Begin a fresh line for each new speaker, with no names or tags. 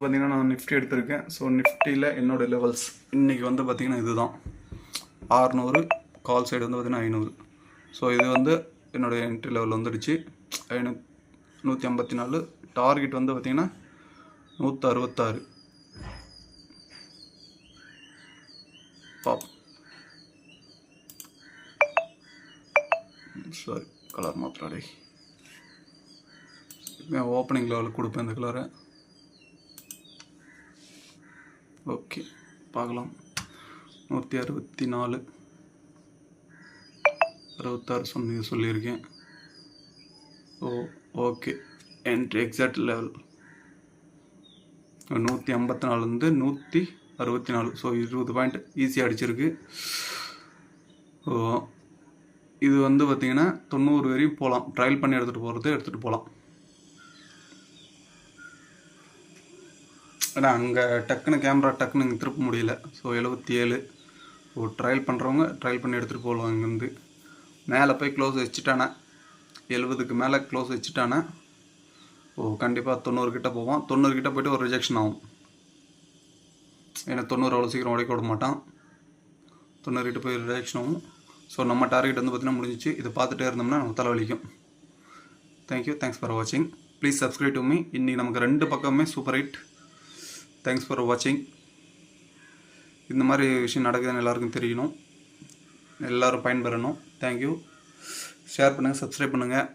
பார்த்தீங்கன்னா நான் நிஃப்டி எடுத்திருக்கேன். ஸோ நிஃப்டியில் என்னோடய லெவல்ஸ் இன்றைக்கி வந்து பார்த்திங்கன்னா இதுதான் 600, கால் சைடு வந்து பார்த்திங்கன்னா 500. ஸோ இது வந்து என்னோடய என்ட்ரி லெவல் வந்துடுச்சு 154. டார்கெட் வந்து பார்த்திங்கன்னா 166. Sorry colour மாத்திராடே. ஓப்பனிங் லெவலுக்கு கொடுப்பேன் இந்த கலரை. ஓகே பார்க்கலாம். 164, 66 சொல்லியிருக்கேன். Okay entry exact level 154 164. So 20 point ஈஸியாக அடிச்சிருக்கு. ஸோ இது வந்து பார்த்திங்கன்னா 90 வரையும் போகலாம். ட்ரையல் பண்ணி எடுத்துகிட்டு போகலாம். ஏன்னா அங்கே டக்குன்னு இங்கே திருப்ப முடியல. ஸோ 77. ட்ரையல் பண்ணுறவங்க ட்ரையல் பண்ணி எடுத்துகிட்டு போகலாம். இங்கேருந்து மேலே போய் க்ளோஸ் வச்சுட்டானே 70க்கு மேலே க்ளோஸ் வச்சுட்டானே கண்டிப்பாக 90 கிட்டே போவான். 90 கிட்டே போய்ட்டு ஒரு ரிஜெக்ஷன் ஆகும். ஏன்னா 90 அவ்வளோ சீக்கிரம் உடைக்க விட மாட்டான். 90 கிட்ட போய் ரிஜெக்ஷன் ஆகும். ஸோ நம்ம டார்கெட் வந்து பார்த்திங்கன்னா முடிஞ்சிச்சு. இதை பார்த்துட்டே இருந்தோம்னா நம்ம தலைவலிக்கும். தேங்க்ஸ் ஃபார் வாட்சிங். Please subscribe to me. இன்றைக்கி நமக்கு 2 பக்கமே சூப்பர் ஹிட். தேங்க்ஸ் ஃபார் வாட்சிங். இந்த மாதிரி விஷயம் நடக்குதுன்னு எல்லாருக்கும் தெரியணும், எல்லோரும் பயன்பெறணும். தேங்க்யூ. ஷேர் பண்ணுங்கள், சப்ஸ்கிரைப் பண்ணுங்கள்.